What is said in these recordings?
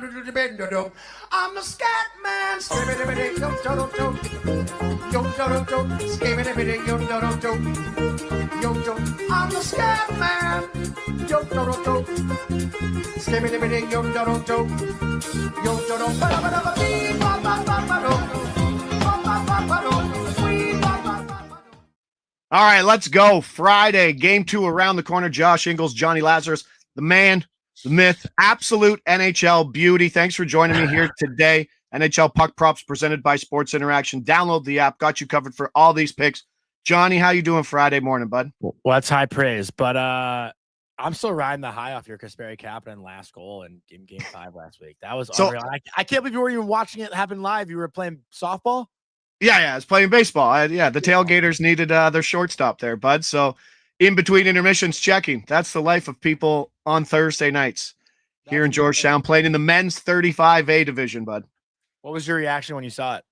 I'm the scat man. I'm the scat man. All right, let's go. Friday, game 2 around the corner. Josh Ingles, Jonny Lazarus, the man, the myth, absolute NHL beauty. Thanks for joining me here today. NHL Puck Props presented by Sports Interaction. Download the app. Got you covered for all these picks. Johnny, how you doing Friday morning, bud? Well, that's high praise, but I'm still riding the high off your Kasperi Kapanen last goal in game 5 last week. That was unreal. I can't believe you weren't even watching it happen live. You were playing softball? Yeah, I was playing baseball. The tailgaters needed their shortstop there, bud. So in between intermissions, checking. That's the life of people on Thursday nights here in Georgetown, playing in the men's 35A division, bud. What was your reaction when you saw it?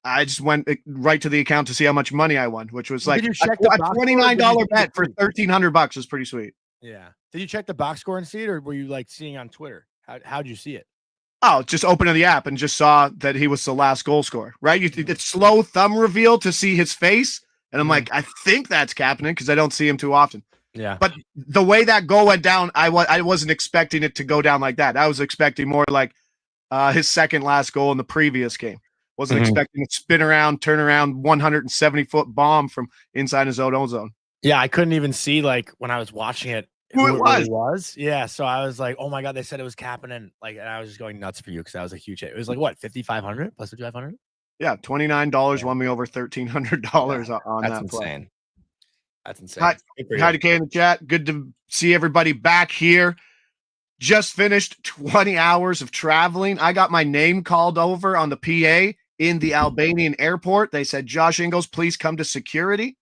I just went right to the account to see how much mony I won, which was like a $29 bet for $1,300 was pretty sweet. Yeah. Did you check the box score and see it, or were you like seeing on Twitter? How'd you see it? Oh, just opening the app and just saw that he was the last goal scorer, right? It's slow thumb reveal to see his face. And I'm like, I think that's Kapanen because I don't see him too often. Yeah. But the way that goal went down, I wasn't expecting it to go down like that. I was expecting more like his second last goal in the previous game. Wasn't expecting it to spin around, turn around, 170-foot bomb from inside his own zone. Yeah, I couldn't even see, like, when I was watching it, who it was. Really was. Yeah, so I was like, oh my God, they said it was Kapanen. Like, and I was just going nuts for you because that was a huge hit. It was like, what, 5,500 plus 5,500? Yeah, $29 won me over $1,300 on that insane. play. That's insane. Hi to Kay in the chat. Good to see everybody back here. Just finished 20 hours of traveling. I got my name called over on the PA in the Albanian airport. They said, Josh Ingles, please come to security.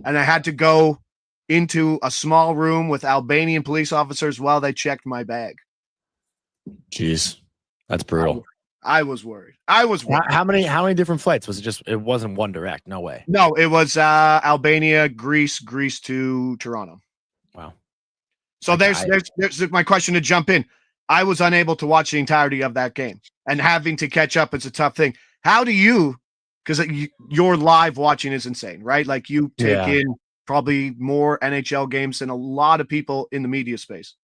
And I had to go into a small room with Albanian police officers while they checked my bag. Jeez, that's brutal. I was worried. How many different flights? Was it just, it wasn't one direct? No way. No, it was Albania, Greece to Toronto. Wow. So there's my question to jump in. I was unable to watch the entirety of that game, and having to catch up is a tough thing. How do you, because your live watching is insane, right? Like you take in probably more NHL games than a lot of people in the media space.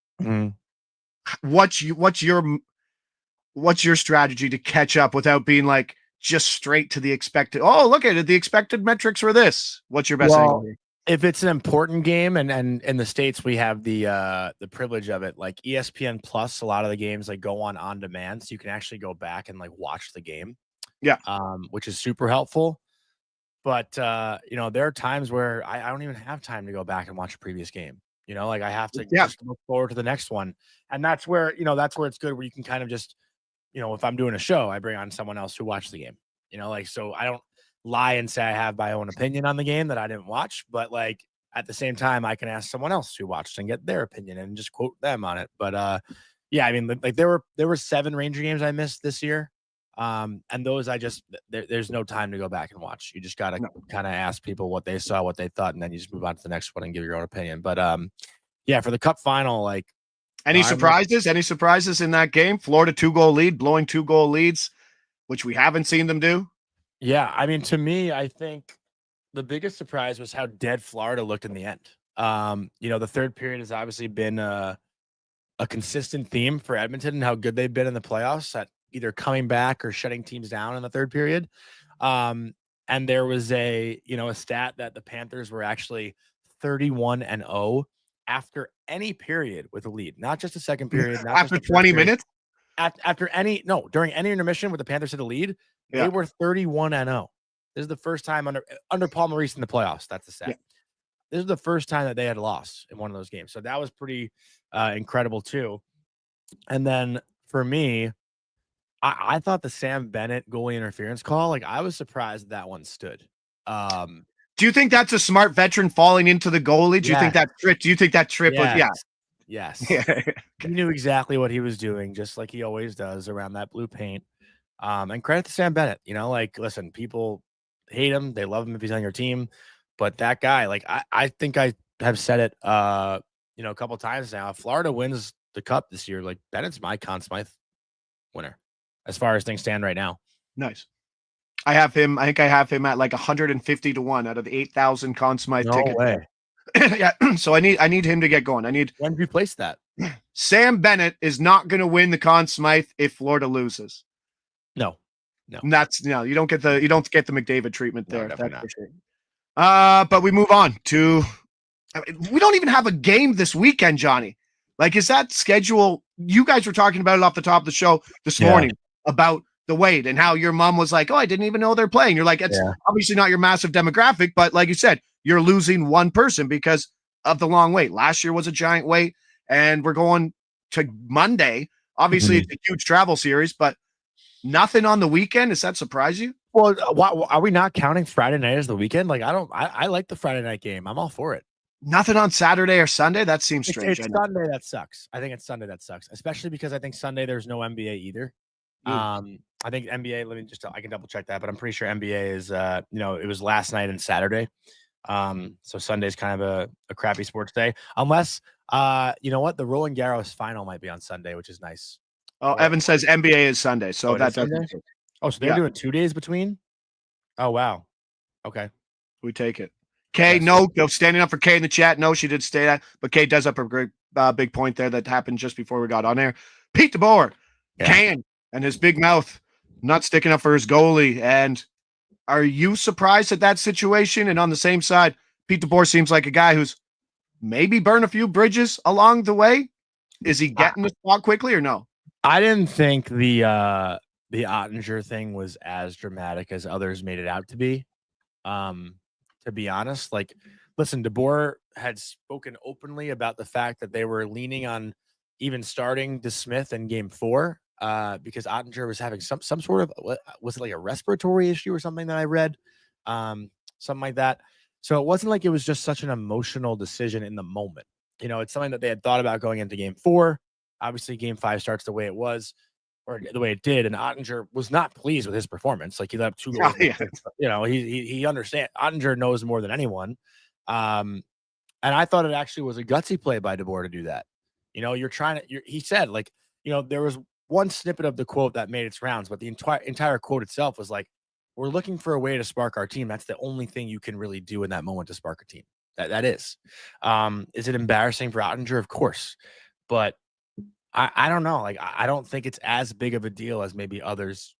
What's your strategy to catch up without being like just straight to the expected? Oh, look at it. The expected metrics were this. What's your best angle here? If it's an important game, and in the States we have the privilege of it, like ESPN Plus, a lot of the games like go on demand, so you can actually go back and like watch the game. Yeah. Which is super helpful. But there are times where I don't even have time to go back and watch a previous game. Like I have to just look forward to the next one. And that's where it's good, where you can kind of just, if I'm doing a show, I bring on someone else who watched the game. So I don't lie and say I have my own opinion on the game that I didn't watch, but like at the same time, I can ask someone else who watched and get their opinion and just quote them on it. But I mean, like there were 7 Ranger games I missed this year. And those there's no time to go back and watch. You just got to kind of ask people what they saw, what they thought, and then you just move on to the next one and give your own opinion. But for the Cup final, like any surprises in that game? Florida 2-goal lead, blowing 2-goal leads, which we haven't seen them do. Yeah, I mean, to me, I think the biggest surprise was how dead Florida looked in the end. The third period has obviously been a consistent theme for Edmonton and how good they've been in the playoffs at either coming back or shutting teams down in the third period. And there was a stat that the Panthers were actually 31-0 after any period with a lead, not just a second period. Not after 20 minutes? During any intermission with the Panthers had a lead, they were 31-0. This is the first time under Paul Maurice in the playoffs. That's the stat. Yeah. This is the first time that they had lost in one of those games. So that was pretty incredible too. And then for me, I thought the Sam Bennett goalie interference call, like I was surprised that one stood. Do you think that's a smart veteran falling into the goalie? Do you think that trip was? Yes. He knew exactly what he was doing, just like he always does around that blue paint. And credit to Sam Bennett. Listen, people hate him, they love him if he's on your team, but that guy, like I think I have said it, a couple times now. If Florida wins the cup this year, like Bennett's my Conn Smythe winner as far as things stand right now. Nice. I have him. I think I have him at like 150-1 out of the 8,000 Conn Smythe tickets. No way. Yeah. So I need him to get going. When did you place that? Sam Bennett is not going to win the Conn Smythe if Florida loses. No. And that's you don't get the McDavid treatment there. No, definitely that's for sure. But we move on to. We don't even have a game this weekend, Johnny. Like, is that schedule? You guys were talking about it off the top of the show this morning about the wait and how your mom was like, "Oh, I didn't even know they're playing." You're like, it's obviously not your massive demographic, but like you said, you're losing one person because of the long wait. Last year was a giant wait, and we're going to Monday. Obviously, it's a huge travel series, but nothing on the weekend. Does that surprise you? Well, are we not counting Friday night as the weekend? Like, I like the Friday night game. I'm all for it. Nothing on Saturday or Sunday? That seems strange. It's Sunday that sucks. I think it's Sunday that sucks, especially because I think Sunday there's no NBA either. I think NBA, I can double check that, but I'm pretty sure NBA is, it was last night and Saturday. So Sunday's kind of a crappy sports day, unless, you know what? The Roland Garros final might be on Sunday, which is nice. Oh, Evan says NBA is Sunday. So that doesn't. Oh, so they're doing 2 days between? Oh, wow. Okay. We take it. Kay, no, standing up for Kay in the chat. No, she did stay that, but Kay does up a great big point there that happened just before we got on air. Pete DeBoer, and his big mouth not sticking up for his goalie. And are you surprised at that situation? And on the same side, Pete DeBoer seems like a guy who's maybe burned a few bridges along the way. Is he getting the spot quickly or no? I didn't think the Ottinger thing was as dramatic as others made it out to be. To be honest, like, listen, DeBoer had spoken openly about the fact that they were leaning on even starting DeSmith in Game 4 because Ottinger was having some sort of, was it like a respiratory issue or something that I read, something like that. So it wasn't like it was just such an emotional decision in the moment. You know, it's something that they had thought about going into Game 4. Obviously, Game 5 starts the way it was, or the way it did, and Ottinger was not pleased with his performance. Like, he let up 2 goals. You know, he understands. Ottinger knows more than anyone. And I thought it actually was a gutsy play by DeBoer to do that. You know, he said, like, you know, there was one snippet of the quote that made its rounds, but the entire quote itself was like, "We're looking for a way to spark our team. That's the only thing you can really do in that moment to spark a team." That is. Is it embarrassing for Ottinger? Of course. But I don't know. Like, I don't think it's as big of a deal as maybe others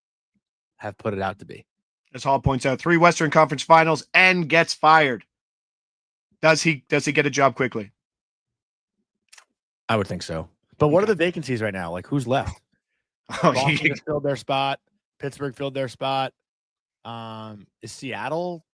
have put it out to be. As Hall points out, 3 Western Conference Finals and gets fired. Does he get a job quickly? I would think so. But what are the vacancies right now? Like, who's left? Boston just filled their spot. Pittsburgh filled their spot. Is Seattle?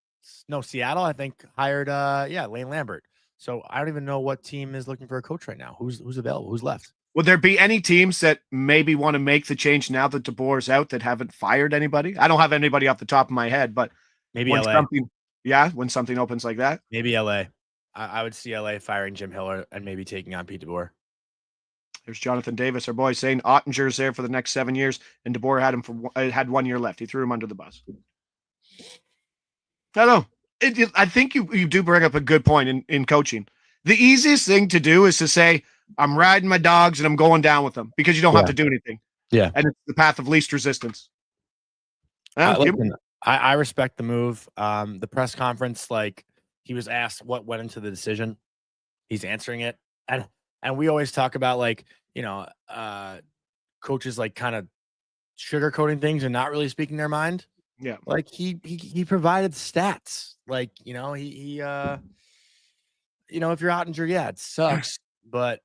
No, Seattle, I think, hired Lane Lambert. So I don't even know what team is looking for a coach right now. Who's available? Who's left? Would there be any teams that maybe want to make the change now that DeBoer's out that haven't fired anybody? I don't have anybody off the top of my head, but maybe LA. When something opens like that. Maybe LA. I would see LA firing Jim Hiller and maybe taking on Pete DeBoer. There's Jonathan Davis, our boy, saying Ottinger's there for the next 7 years, and DeBoer had 1 year left. He threw him under the bus. I don't know. I think you do bring up a good point in coaching. The easiest thing to do is to say, I'm riding my dogs and I'm going down with them, because you don't have to do anything. Yeah. And it's the path of least resistance. I respect the move. The press conference, like, he was asked what went into the decision. He's answering it. And we always talk about, like, you know, coaches, like, kind of sugarcoating things and not really speaking their mind. Yeah. Like, he provided stats. Like, you know, he you know, if you're Ottinger, yeah, it sucks, but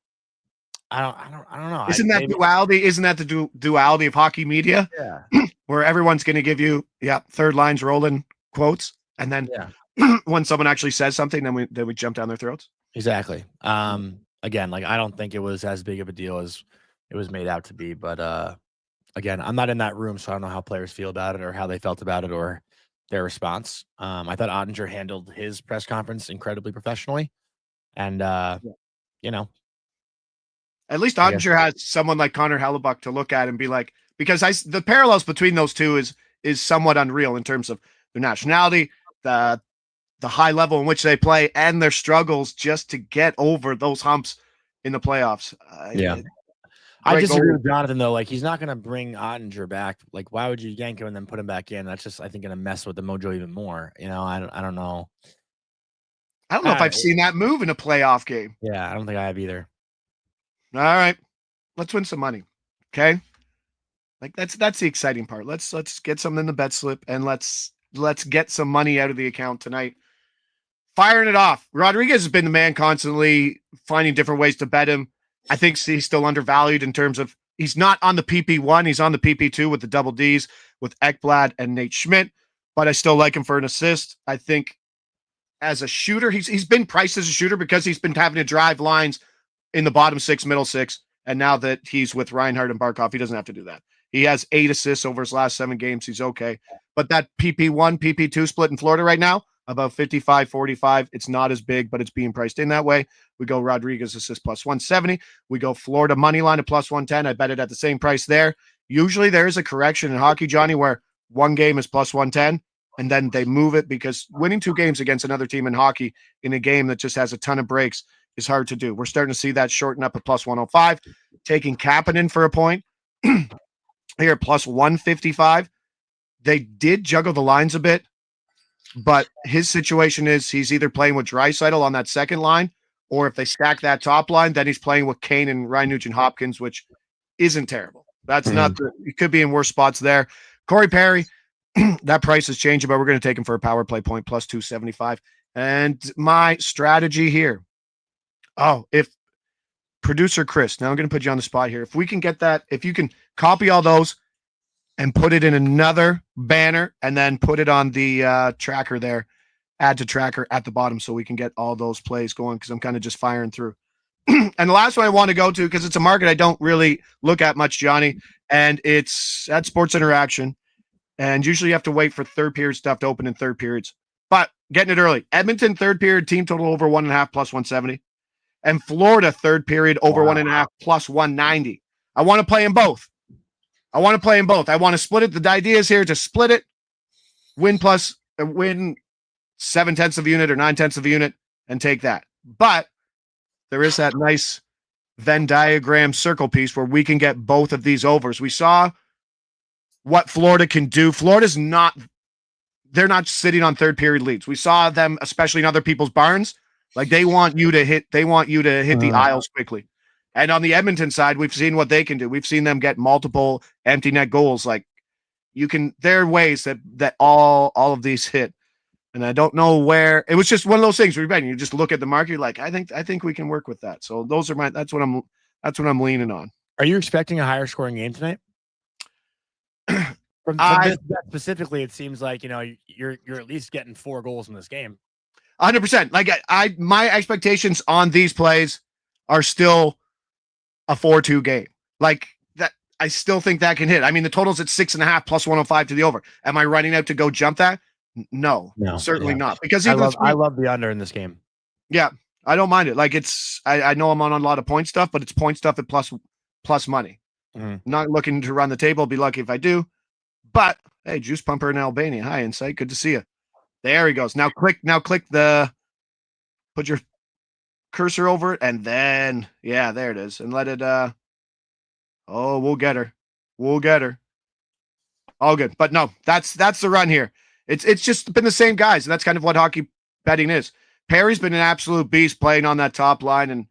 I don't know. Isn't that duality? Isn't that the duality of hockey media? Yeah. Where everyone's going to give you, third lines rolling quotes, and then when someone actually says something, then we jump down their throats. Exactly. Again, like, I don't think it was as big of a deal as it was made out to be, but again, I'm not in that room, so I don't know how players feel about it or how they felt about it or their response. I thought Ottinger handled his press conference incredibly professionally, and you know, at least Ottinger has someone like Connor Hellebuck to look at and be like, because the parallels between those two is somewhat unreal in terms of their nationality, the high level in which they play, and their struggles just to get over those humps in the playoffs. I disagree with Jonathan though. Like he's not going to bring Ottinger back. Like why would you yank him and then put him back in? That's just I think going to mess with the mojo even more. You know, I don't know. I don't know if I've seen that move in a playoff game. Yeah, I don't think I have either. All right, let's win some money. Okay, like that's the exciting part. Let's get something in the bet slip and let's get some money out of the account tonight. Firing it off. Rodriguez has been the man constantly finding different ways to bet him. I think he's still undervalued in terms of he's not on the PP1. He's on the PP2 with the double Ds with Ekblad and Nate Schmidt, but I still like him for an assist. I think as a shooter, he's been priced as a shooter because he's been having to drive lines in the bottom six, middle six. And now that he's with Reinhardt and Barkov, he doesn't have to do that. He has 8 assists over his last 7 games. He's okay. But that PP1, PP2 split in Florida right now, about 55-45. It's not as big, but it's being priced in that way. We go Rodriguez assist plus 170. We go Florida money line at plus 110. I bet it at the same price there. Usually there is a correction in hockey, Johnny, where one game is plus 110 and then they move it because winning 2 games against another team in hockey in a game that just has a ton of breaks is hard to do. We're starting to see that shorten up at plus 105. Taking Kapanen for a point here at plus 155. They did juggle the lines a bit. But his situation is he's either playing with Draisaitl on that second line, or if they stack that top line, then he's playing with Kane and Ryan Nugent-Hopkins, which isn't terrible. That's not – he could be in worse spots there. Corey Perry, that price is changing, but we're going to take him for a power play point plus 275. And my strategy here, if producer Chris, now I'm going to put you on the spot here. If we can get that, if you can copy all those and put it in another banner and then put it on the tracker there, add to tracker at the bottom so we can get all those plays going because I'm kind of just firing through. And the last one I want to go to because it's a market I don't really look at much, Johnny, and it's at Sports Interaction. And usually you have to wait for third period stuff to open in third periods. But getting it early. Edmonton third period team total over 1.5 plus 170. And Florida third period over 1.5 plus 190. I want to play them both. I want to split it. The idea is here to split it, win 7/10 of a unit or 9/10 of a unit and take that. But there is that nice Venn diagram circle piece where we can get both of these overs. We saw what Florida can do. They're not sitting on third period leads. We saw them, especially in other people's barns. Like they want you to hit the aisles quickly. And on the Edmonton side, we've seen what they can do. We've seen them get multiple empty net goals. Like there are ways that all of these hit. And I don't know where it was just one of those things where you just look at the market, you're like, I think we can work with that. So that's what I'm leaning on. Are you expecting a higher scoring game tonight? From this specifically, it seems like you're at least getting 4 goals in this game. 100%. Like my expectations on these plays are still a 4-2 game. Like that, I still think that can hit. I mean, the total's at 6.5 plus 105 to the over. Am I running out to go jump that? No, certainly not. Because I love the under in this game. Yeah, I don't mind it. Like I know I'm on a lot of point stuff, but it's point stuff at plus money. Not looking to run the table. Be lucky if I do. But hey, Juice Pumper in Albania. Hi, Insight. Good to see you. There he goes. Now click put your cursor over it, and then there it is. And let it we'll get her. All good. But no, that's the run here. It's just been the same guys, and that's kind of what hockey betting is. Perry's been an absolute beast playing on that top line, and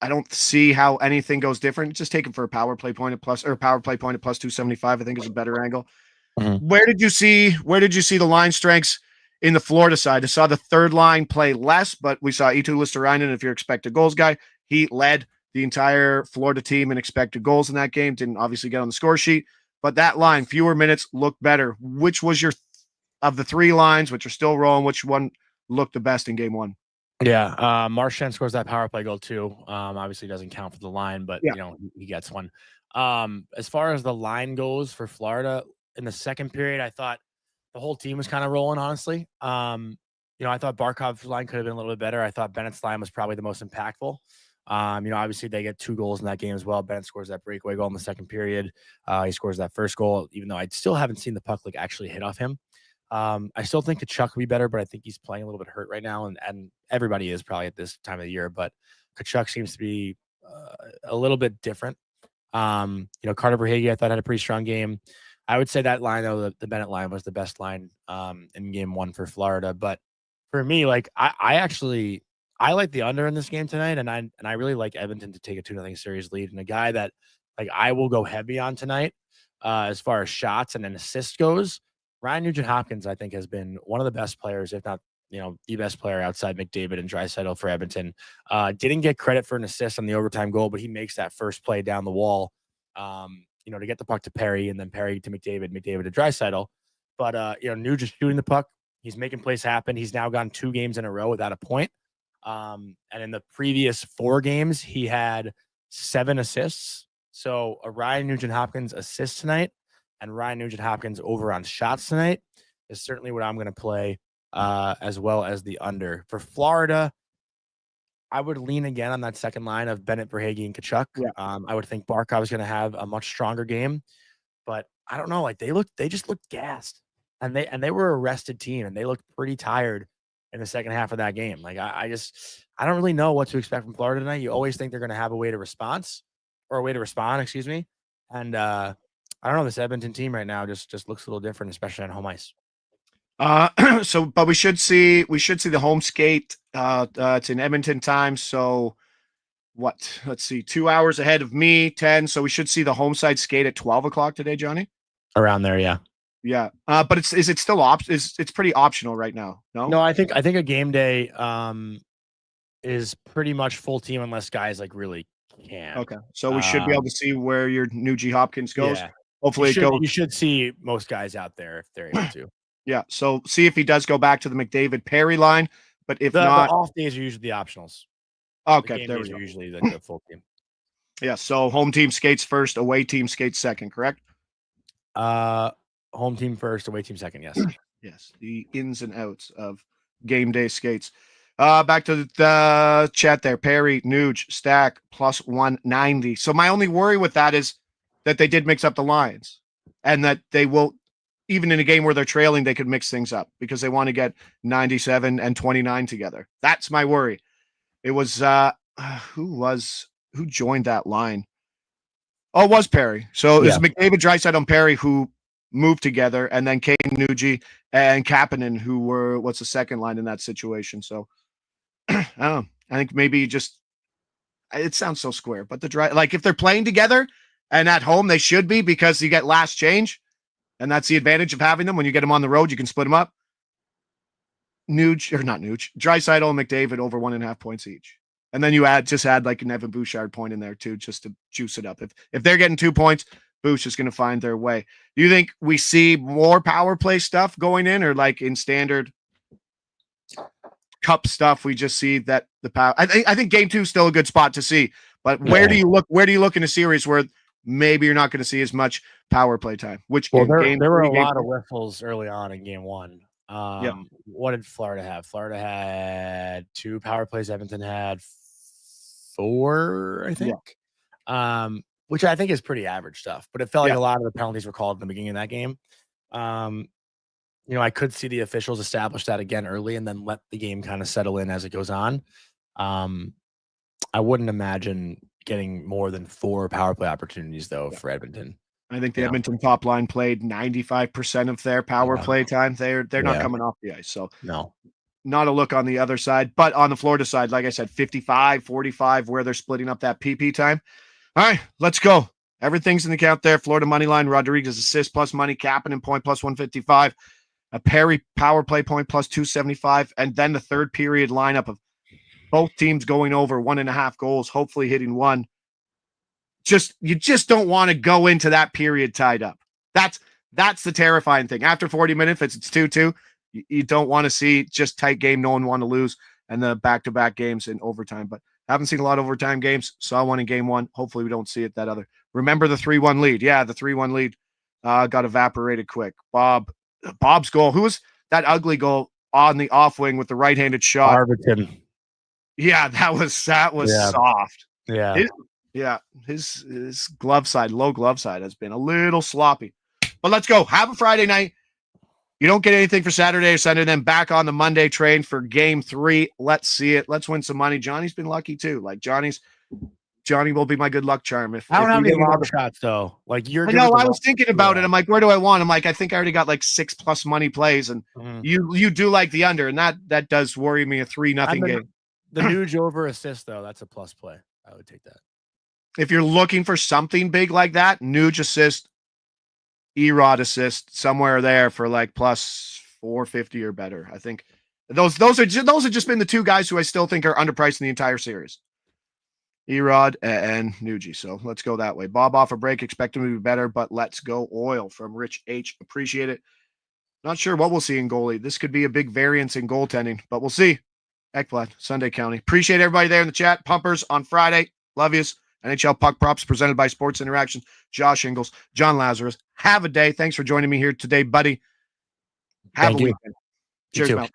I don't see how anything goes different. Just take him for a power play point at plus 275, I think is a better angle. Where did you see the line strengths in the Florida side? I saw the third line play less, but we saw Eetu Listerainen, if you're expected goals guy. He led the entire Florida team in expected goals in that game. Didn't obviously get on the score sheet, but that line, fewer minutes, looked better. Which was of the 3 lines, which are still rolling, which one looked the best in game 1? Yeah, Marchand scores that power play goal too. Obviously doesn't count for the line, but he gets one. As far as the line goes for Florida in the second period, I thought the whole team was kind of rolling, honestly. I thought Barkov's line could have been a little bit better. I thought Bennett's line was probably the most impactful. Obviously they get 2 goals in that game as well. Bennett scores that breakaway goal in the second period. He scores that first goal, even though I still haven't seen the puck actually hit off him. I still think Tkachuk will be better, but I think he's playing a little bit hurt right now, and everybody is probably at this time of the year. But Tkachuk seems to be a little bit different. Carter Verhaeghe, I thought, had a pretty strong game. I would say that line, though, the Bennett line was the best line in game one for Florida. But for me, like I like the under in this game tonight, and I really like Edmonton to take a 2-0 series lead. And a guy that like I will go heavy on tonight as far as shots and an assist goes. Ryan Nugent-Hopkins, I think, has been one of the best players, if not the best player outside McDavid and Draisaitl for Edmonton. Didn't get credit for an assist on the overtime goal, but he makes that first play down the wall, to get the puck to Perry and then Perry to McDavid to Draisaitl. But, Nugent shooting the puck. He's making plays happen. He's now gone 2 games in a row without a point. And in the previous 4 games, he had 7 assists. So a Ryan Nugent-Hopkins assist tonight and Ryan Nugent-Hopkins over on shots tonight is certainly what I'm going to play, as well as the under. For Florida, I would lean again on that second line of Bennett, Verhaeghe, and Tkachuk. Yeah. I would think Barkov is going to have a much stronger game, but I don't know. Like they just looked gassed, and they were a rested team, and they looked pretty tired in the second half of that game. Like I don't really know what to expect from Florida tonight. You always think they're going to have a way to respond, excuse me. And I don't know. This Edmonton team right now just looks a little different, especially on home ice. But we should see the home skate. It's in Edmonton time. So let's see, 2 hours ahead of me, 10. So we should see the home side skate at 12 o'clock today, Johnny. Around there. Yeah. Yeah. But is it still it's pretty optional right now? No, I think a game day, is pretty much full team unless guys like really can. Okay. So we should be able to see where your Nugie Hopkins goes. Yeah. Hopefully you should see most guys out there if they're able to. Yeah. So see if he does go back to the McDavid Perry line, but if not, the off days are usually the optionals. Okay. There we go. Usually the full team. Yeah. So home team skates first, away team skates second, correct? Home team first, away team second. Yes. Yes. The ins and outs of game day skates. Back to the chat there. Perry, Nuge, Stack, plus 190. So my only worry with that is that they did mix up the lines and that they will, even in a game where they're trailing, they could mix things up because they want to get 97 and 29 together. That's my worry. It was, who joined that line? Oh, it was Perry. So it was McDavid, Draisaitl, and Perry who moved together, and then Kane, Nugie, and Kapanen, who were what's the second line in that situation. So I don't know. I think maybe it sounds so square, but if they're playing together and at home, they should be because you get last change, and that's the advantage of having them. When you get them on the road, you can split them up. Draisaitl and McDavid over 1.5 points each. And then you add like an Evan Bouchard point in there too, just to juice it up. If they're getting 2 points, Bouch is going to find their way. Do you think we see more power play stuff going in, or like in standard cup stuff, we just see that the power? I think game 2 is still a good spot to see, but where do you look? Where do you look in a series where maybe you're not going to see as much power play time? There were a lot of whistles early on in game 1. What did Florida have? Florida had 2 power plays. Edmonton had 4, I think. Yeah. Which I think is pretty average stuff, but it felt like a lot of the penalties were called in the beginning of that game. I could see the officials establish that again early and then let the game kind of settle in as it goes on. I wouldn't imagine getting more than 4 power play opportunities though for Edmonton. I think the Edmonton top line played 95% of their power play time. They're not coming off the ice. So no, not a look on the other side, but on the Florida side, like I said, 55-45 where they're splitting up that PP time. All right, let's go. Everything's in the count there. Florida money line, Rodriguez assist plus money, Kapanen point plus 155, a Perry power play point plus 275, and then the third period lineup of both teams going over 1.5 goals, hopefully hitting 1. You just don't want to go into that period tied up. That's the terrifying thing. After 40 minutes, if it's 2-2, you don't want to see just tight game. No one want to lose, and the back-to-back games in overtime. But haven't seen a lot of overtime games. Saw one in game 1. Hopefully we don't see it that other. Remember the 3-1 lead. Yeah, the 3-1 lead got evaporated quick. Bob's goal. Who was that ugly goal on the off wing with the right-handed shot? Arvidsson. Yeah, that was soft. Yeah. His glove side, low glove side has been a little sloppy. But let's go. Have a Friday night. You don't get anything for Saturday or Sunday, then back on the Monday train for game 3. Let's see it. Let's win some money. Johnny's been lucky too. Like Johnny's Johnny will be my good luck charm. If I don't if have we any get long Rob- shots though. Like you're. I good know. with the I was thinking about it. I'm like, where do I want? I'm like, I think I already got like 6+ money plays, and you do like the under, and that does worry me. A 3-0 game. The Nuge over assist though, that's a plus play. I would take that. If you're looking for something big like that, Nuge assist, Erod assist, somewhere there for like plus 450 or better. I think those have just been the two guys who I still think are underpriced in the entire series. Erod and Nuge. So let's go that way. Bob off a break. Expect him to be better, but let's go oil from Rich H. Appreciate it. Not sure what we'll see in goalie. This could be a big variance in goaltending, but we'll see. Ekblad, Sunday County. Appreciate everybody there in the chat. Pumpers on Friday. Love yous. NHL Puck Props presented by Sports Interaction. Josh Ingles, John Lazarus. Have a day. Thanks for joining me here today, buddy. Have a weekend. Cheers, Mel.